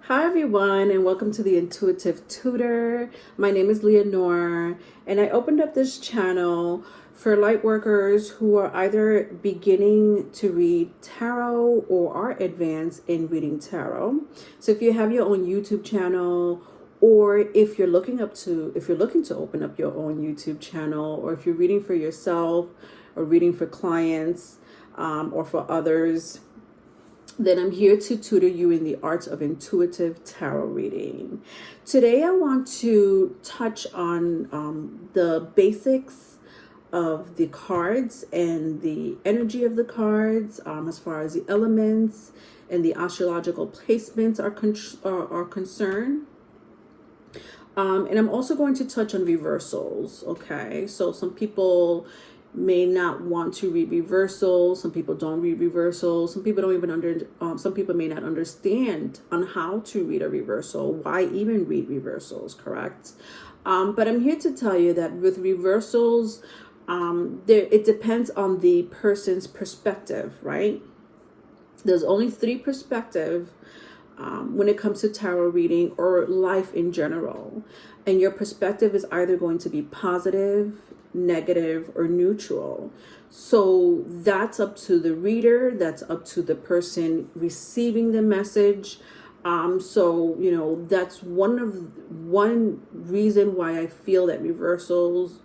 Hi everyone, and welcome to the Intuitive Tutor. My name is Leonore, and I opened up this channel for light workers who are either beginning to read tarot or are advanced in reading tarot. So if you have your own YouTube channel, or if you're looking to open up your own YouTube channel, or if you're reading for yourself or reading for clients or for others, then I'm here to tutor you in the art of intuitive tarot reading. Today, I want to touch on the basics of the cards and the energy of the cards, as far as the elements and the astrological placements are concerned. And I'm also going to touch on reversals. Okay, so some people may not want to read reversals. Some people don't read reversals. Some people don't even some people may not understand on how to read a reversal. Why even read reversals? Correct. But I'm here to tell you that with reversals, it depends on the person's perspective, right? There's only three perspectives when it comes to tarot reading or life in general. And your perspective is either going to be positive, negative, or neutral. So that's up to the reader. That's up to the person receiving the message. So, that's one reason why I feel that reversals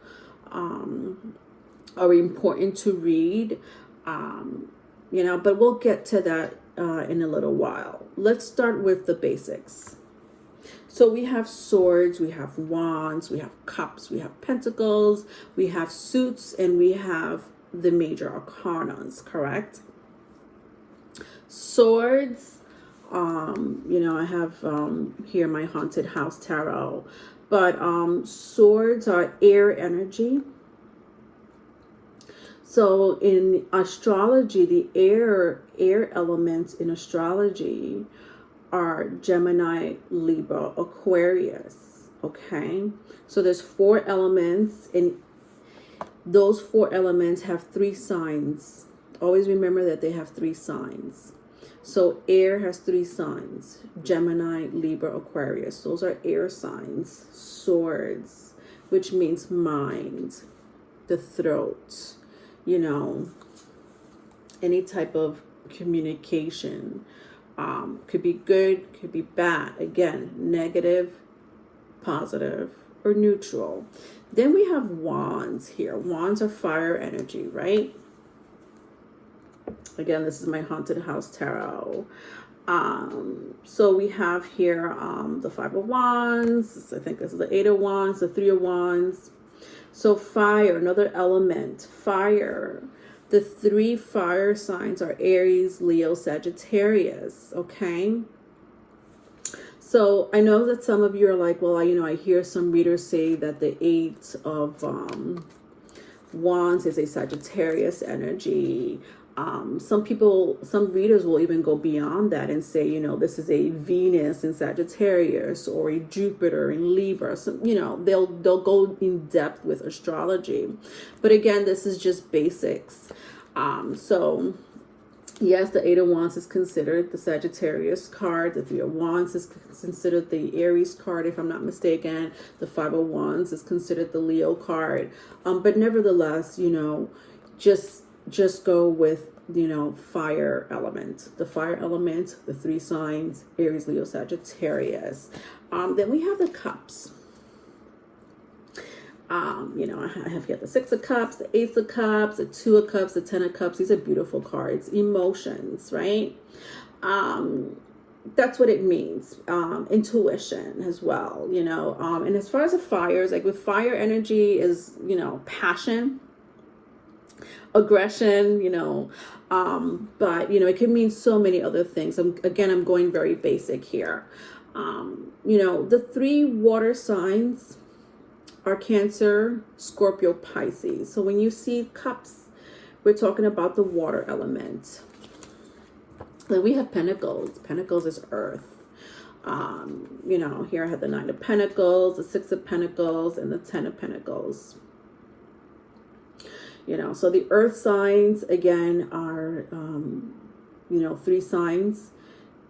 are important to read. But we'll get to that in a little while. Let's start with the basics. So we have swords, we have wands, we have cups, we have pentacles, we have suits, and we have the major arcanas, correct? Swords, I have here my haunted house tarot, but swords are air energy. So in astrology, the air elements in astrology are Gemini, Libra, Aquarius. Okay, so there's 4 elements, and those 4 elements have 3 signs. Always remember that they have 3 signs. So air has 3 signs: Gemini, Libra, Aquarius. Those are air signs. Swords, which means mind, the throat, any type of communication. Could be good, could be bad. Again, negative, positive, or neutral. Then we have wands here. Wands are fire energy, right? Again, this is my haunted house tarot. So we have here the 5 of wands. I think this is the 8 of wands, the 3 of wands. So fire, another element, fire. The 3 fire signs are Aries, Leo, Sagittarius, okay? So I know that some of you are like, well, I hear some readers say that the 8 of wands is a Sagittarius energy. Some readers will even go beyond that and say, this is a Venus in Sagittarius or a Jupiter in Libra. So, they'll go in depth with astrology. But again, this is just basics. So yes, the 8 of wands is considered the Sagittarius card. The 3 of wands is considered the Aries card, if I'm not mistaken. The 5 of wands is considered the Leo card. But nevertheless, just go with, fire element. The fire element, the 3 signs, Aries, Leo, Sagittarius. Then we have the cups. I have here the 6 of cups, the 8 of cups, the 2 of cups, the 10 of cups. These are beautiful cards. Emotions, right? That's what it means. Intuition as well, and as far as the fires, like with fire energy is, passion, aggression, but it can mean so many other things. I'm going very basic here. The 3 water signs are Cancer, Scorpio, Pisces. So when you see cups, we're talking about the water element. Then we have pentacles. Pentacles is earth. Here I have the 9 of Pentacles, the 6 of Pentacles, and the 10 of Pentacles. So the earth signs, again, are, 3 signs: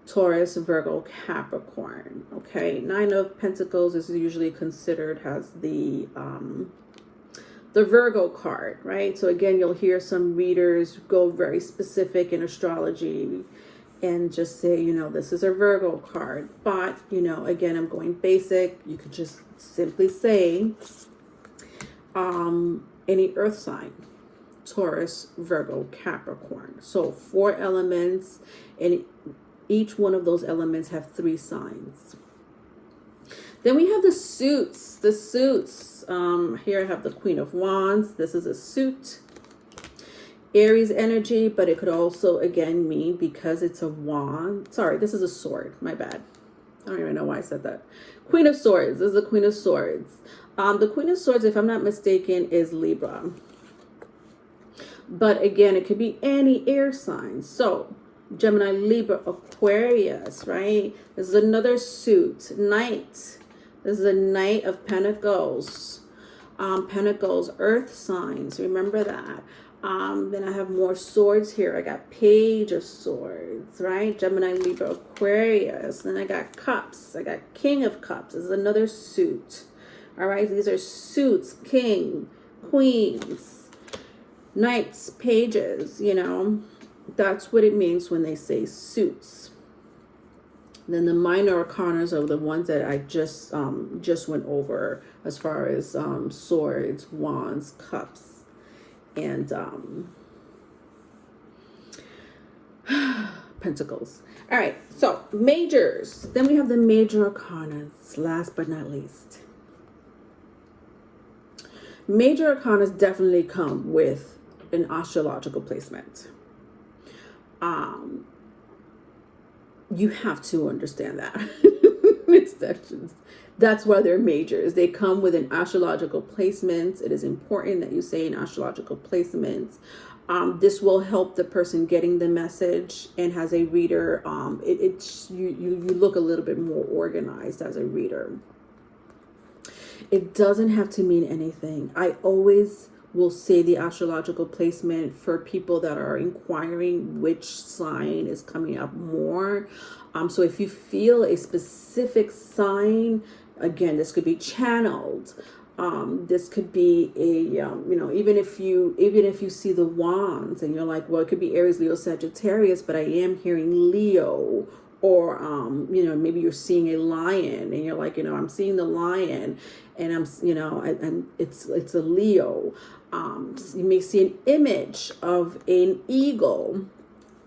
Taurus, Virgo, Capricorn. Okay, Nine of Pentacles is usually considered as the Virgo card, right? So again, you'll hear some readers go very specific in astrology and just say, you know, this is a Virgo card. But, you know, again, I'm going basic. You could just simply say any earth sign. Taurus, Virgo, Capricorn. So 4 elements, and each one of those elements have 3 signs. Then we have the suits. The suits. Here I have the Queen of Wands. This is a suit. Aries energy, but it could also, again, mean, because it's a wand. Sorry, this is a sword. My bad. I don't even know why I said that. Queen of Swords. This is the Queen of Swords. The Queen of Swords, if I'm not mistaken, is Libra. But again, it could be any air sign. So Gemini, Libra, Aquarius, right? This is another suit. Knight. This is a Knight of Pentacles. Pentacles, earth signs. Remember that. Then I have more swords here. I got Page of Swords, right? Gemini, Libra, Aquarius. Then I got Cups. I got King of Cups. This is another suit. All right, these are suits. King, Queens, Knights, Pages, you know. That's what it means when they say suits. Then the minor arcanas are the ones that I just went over, as far as swords, wands, cups, and pentacles. All right, so majors. Then we have the major arcanas, last but not least. Major arcanas definitely come with an astrological placement. You have to understand that. That's why they're majors. They come with an astrological placement. It is important that you say an astrological placement. This will help the person getting the message, and as a reader, you look a little bit more organized as a reader. It doesn't have to mean anything. I always will say the astrological placement for people that are inquiring which sign is coming up more. So if you feel a specific sign, again, this could be channeled. This could be a, even if you see the wands and you're like, well, it could be Aries, Leo, Sagittarius, but I am hearing Leo. Or, maybe you're seeing a lion and you're like, I'm seeing the lion and and it's a Leo. You may see an image of an eagle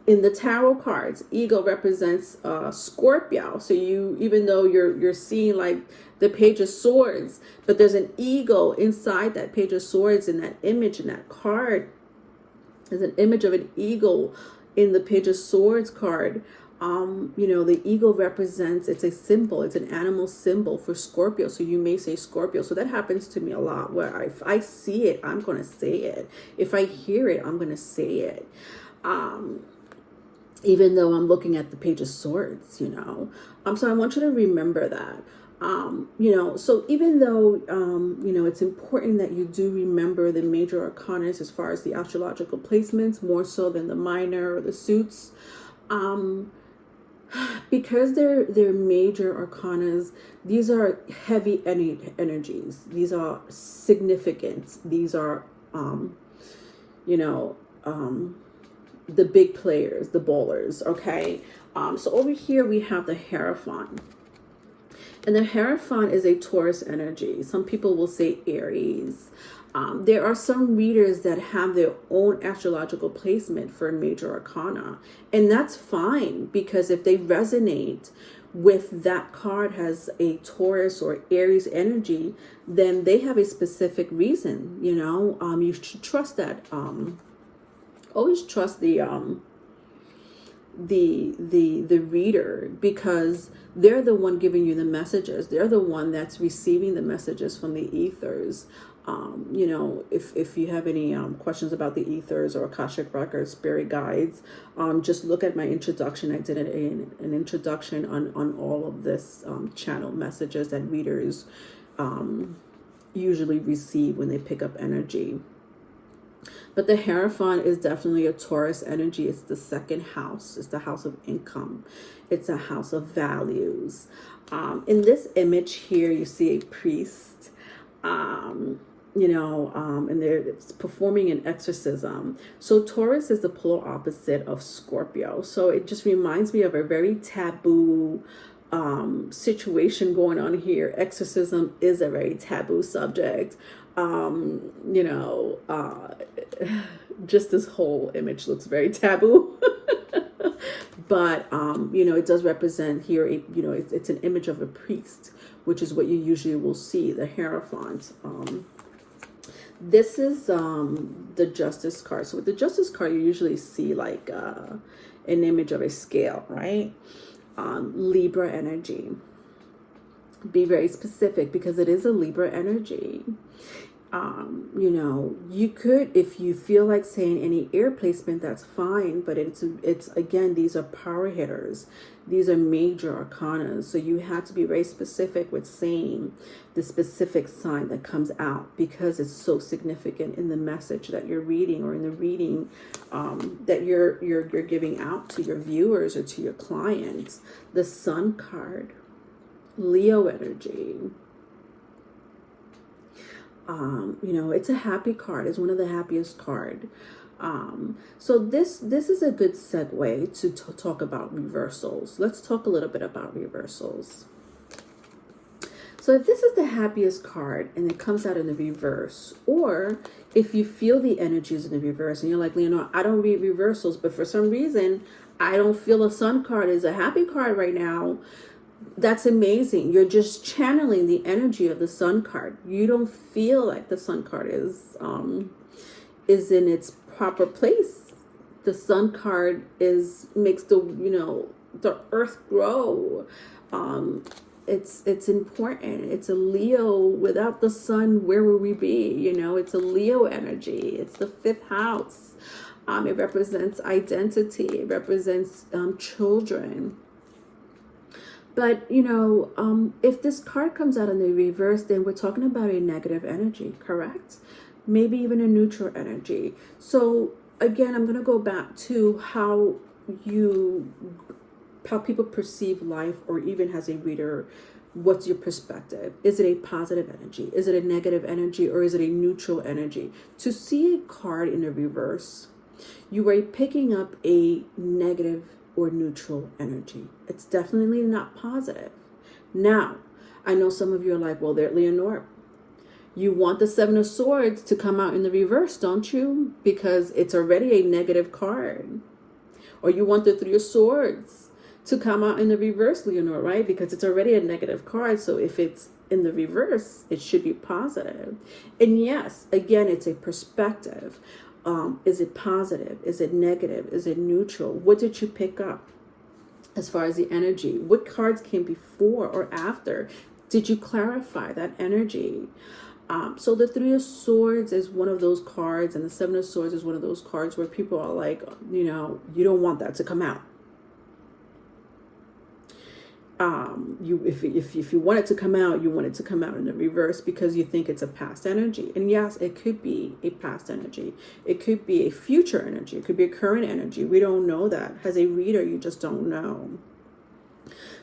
in the tarot cards. Eagle represents Scorpio. So even though you're seeing like the Page of Swords, but there's an eagle inside that Page of Swords in that image, in that card. There's an image of an eagle in the Page of Swords card. The eagle represents, it's a symbol, it's an animal symbol for Scorpio. So you may say Scorpio. So that happens to me a lot, where if I see it, I'm going to say it. If I hear it, I'm going to say it. Even though I'm looking at the Page of Swords, so I want you to remember that. So even though, it's important that you do remember the major arcanas as far as the astrological placements, more so than the minor or the suits, because they're major arcanas, these are heavy energies. These are significant. These are, the big players, the bowlers, okay? So over here we have the Hierophant. And the Hierophant is a Taurus energy. Some people will say Aries. There are some readers that have their own astrological placement for a major arcana. And that's fine, because if they resonate with that card has a Taurus or Aries energy, then they have a specific reason, you should trust that. Always trust the reader, because they're the one giving you the messages. They're the one that's receiving the messages from the ethers. If you have any questions about the ethers or Akashic records, spirit guides, just look at my introduction. I did an introduction on all of this channel messages that readers usually receive when they pick up energy. But the Hierophant is definitely a Taurus energy. It's the second house. It's the house of income. It's a house of values. In this image here, you see a priest, and they're performing an exorcism. So Taurus is the polar opposite of Scorpio. So it just reminds me of a very taboo situation going on here. Exorcism is a very taboo subject. Just this whole image looks very taboo. But it does represent here it's an image of a priest, which is what you usually will see, the Hierophant. This is the Justice card. So with the Justice card, you usually see like an image of a scale, right? Libra energy. Be very specific because it is a Libra energy. You could, if you feel like saying any air placement, that's fine, but it's again, these are power hitters. These are major arcana. So you have to be very specific with saying the specific sign that comes out, because it's so significant in the message that you're reading, or in the reading that you're giving out to your viewers or to your clients. The Sun card, Leo energy. It's a happy card. It's one of the happiest card. So this is a good segue to talk about reversals. Let's talk a little bit about reversals. So if this is the happiest card and it comes out in the reverse, or if you feel the energies in the reverse and you're like, Leonor, I don't read reversals, but for some reason I don't feel a Sun card is a happy card right now, that's amazing. You're just channeling the energy of the Sun card. You don't feel like the Sun card is in its proper place. The Sun card makes the earth grow. It's important. It's a Leo. Without the Sun, where would we be? It's a Leo energy. It's the 5th house. It represents identity. It represents children. But, if this card comes out in the reverse, then we're talking about a negative energy, correct? Maybe even a neutral energy. So, again, I'm going to go back to how people perceive life, or even as a reader, what's your perspective? Is it a positive energy? Is it a negative energy? Or is it a neutral energy? To see a card in the reverse, you are picking up a negative or neutral energy. It's definitely not positive. Now, I know some of you are like, well, there, Leonor, you want the 7 of Swords to come out in the reverse, don't you? Because it's already a negative card. Or you want the 3 of Swords to come out in the reverse, Leonor, right? Because it's already a negative card. So if it's in the reverse, it should be positive. And yes, again, it's a perspective. Is it positive? Is it negative? Is it neutral? What did you pick up as far as the energy? What cards came before or after? Did you clarify that energy? So the 3 of Swords is one of those cards, and the 7 of Swords is one of those cards where people are like, you don't want that to come out. If you want it to come out, you want it to come out in the reverse because you think it's a past energy. And yes, it could be a past energy. It could be a future energy. It could be a current energy. We don't know that. As a reader, you just don't know.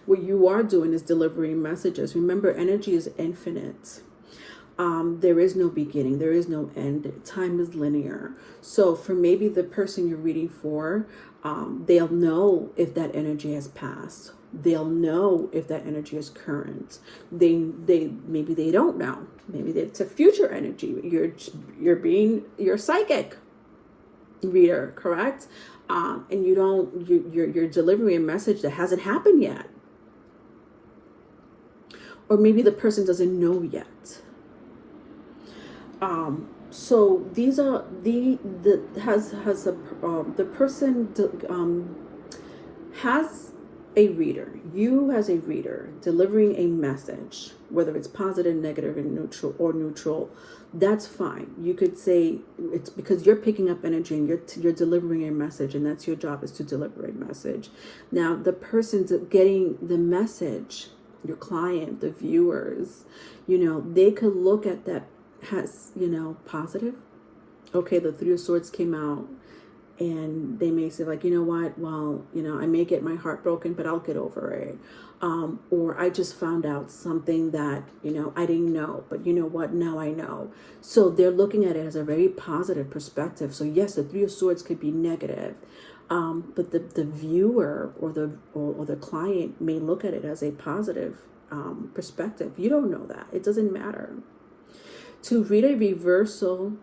What you are doing is delivering messages. Remember, energy is infinite. There is no beginning. There is no end. Time is linear. So for maybe the person you're reading for, they'll know if that energy has passed. They'll know if that energy is current. Maybe they don't know. Maybe it's a future energy. You're psychic reader, correct? And you're delivering a message that hasn't happened yet. Or maybe the person doesn't know yet. So these are the person has a reader. You as a reader delivering a message, whether it's positive, negative, and neutral, that's fine. You could say it's because you're picking up energy and you're delivering a message, and that's your job, is to deliver a message. Now the person's getting the message, your client, the viewers, they could look at that as, positive Okay, the Three of Swords came out, and they may say like, you know what, well, you know, I may get my heart broken, but I'll get over it. Or I just found out something that, you know, I didn't know, but you know what, now I know. So they're looking at it as a very positive perspective. So yes, the Three of Swords could be negative, but the viewer or the client may look at it as a positive perspective. You don't know that. It doesn't matter. To read a reversal,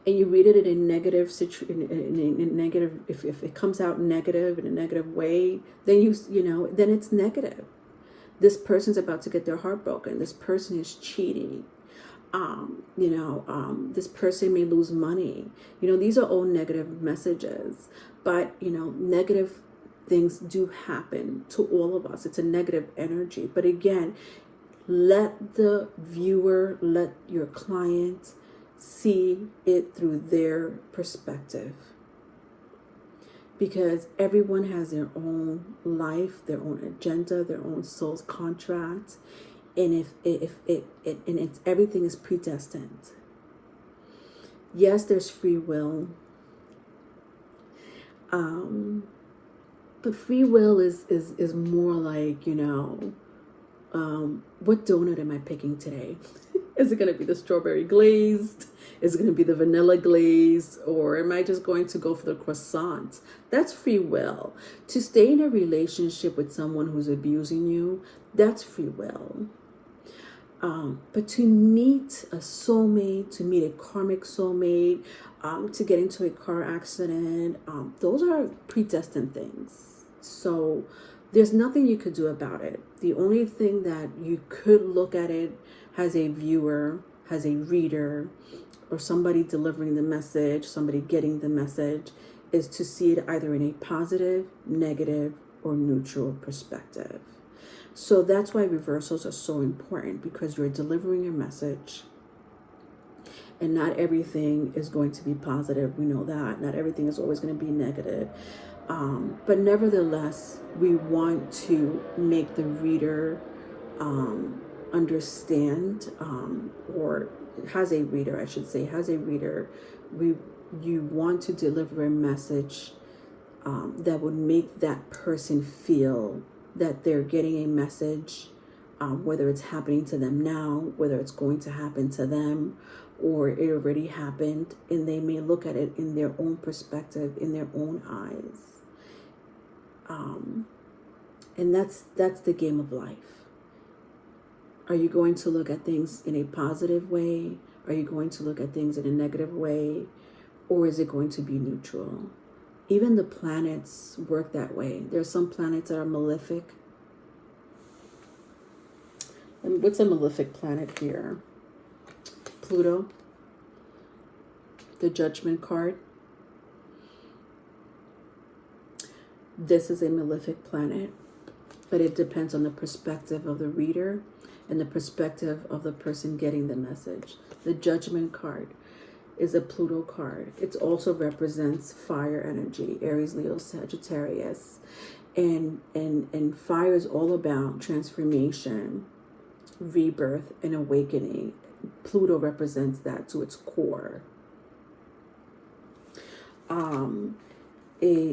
and you read it in a negative in negative, if it comes out negative in a negative way, then you know, then it's negative. This person's about to get their heart broken. This person is cheating. This person may lose money. You know, these are all negative messages, but you know, negative things do happen to all of us. It's a negative energy. But again, let the viewer, let your client see it through their perspective, because everyone has their own life, their own agenda, their own soul's contract, and if it's everything is predestined. Yes, there's free will, but free will is more like, you know, what donut am I picking today? Is it going to be the strawberry glazed? Is it going to be the vanilla glazed? Or am I just going to go for the croissant? That's free will. To stay in a relationship with someone who's abusing you, that's free will. But to meet a soulmate, to meet a karmic soulmate, to get into a car accident, those are predestined things. So there's nothing you could do about it. The only thing that you could look at it as a viewer, as a reader, or somebody delivering the message, somebody getting the message, is to see it either in a positive, negative, or neutral perspective. So that's why reversals are so important, because you're delivering a message, and not everything is going to be positive. We know that. Not everything is always going to be negative. But nevertheless, we want to make the reader understand, or has a reader, I should say, you want to deliver a message that would make that person feel that they're getting a message, whether it's happening to them now, whether it's going to happen to them, or it already happened, and they may look at it in their own perspective, in their own eyes. And that's the game of life. Are you going to look at things in a positive way? Are you going to look at things in a negative way? Or is it going to be neutral? Even the planets work that way. There are some planets that are malefic. And what's a malefic planet here? Pluto. The Judgment card. This is a malefic planet, but it depends on the perspective of the reader and the perspective of the person getting the message. The Judgment card is a Pluto card. It also represents fire energy, Aries, Leo, Sagittarius. And fire is all about transformation, rebirth, and awakening. Pluto represents that to its core.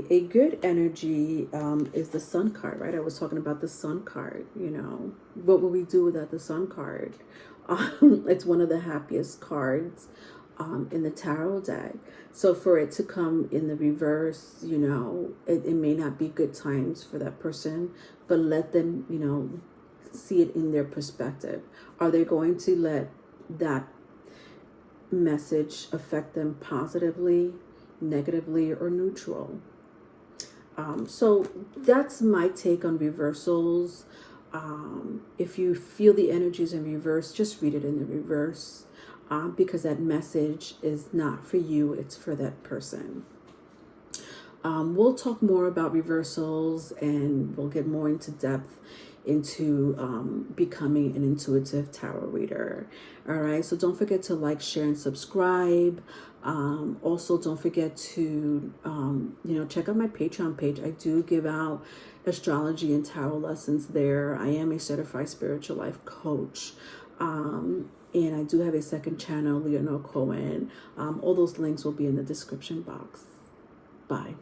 A good energy is the Sun card, right? I was talking about the Sun card, you know. What would we do without the Sun card? It's one of the happiest cards in the tarot deck. So for it to come in the reverse, you know, it may not be good times for that person, but let them, you know, see it in their perspective. Are they going to let that message affect them positively, negatively, or neutral? So that's my take on reversals. If you feel the energies in reverse, just read it in the reverse, because that message is not for you, it's for that person. We'll talk more about reversals, and we'll get more into depth into becoming an intuitive tarot reader. All right, so don't forget to like, share, and subscribe. Also, don't forget to check out my Patreon page. I do give out astrology and tarot lessons there. I am a certified spiritual life coach, and And I do have a second channel, Leonore Cohen. All those links will be in the description box. Bye.